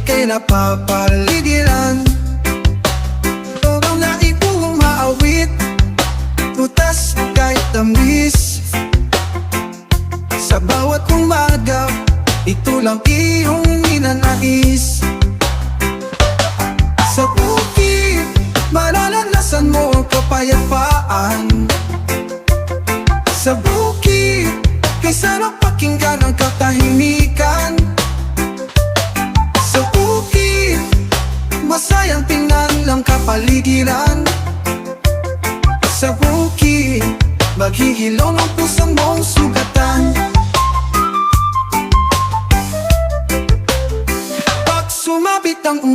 ika'y napapaligiran. Ang naipong maawit, butas kahit tamis. Sa bawat umaga, ito lang iyong ninanais. Sa bukid, mararanasan mo ang kapayapaan. Sa bukid, kay sarap pakinggan ang katahimikan. Sa bukid, masayang tingnan lang kapaligiran. Sa bukid, maghihilom ang pusong mong sugatan. Pag sumabit ang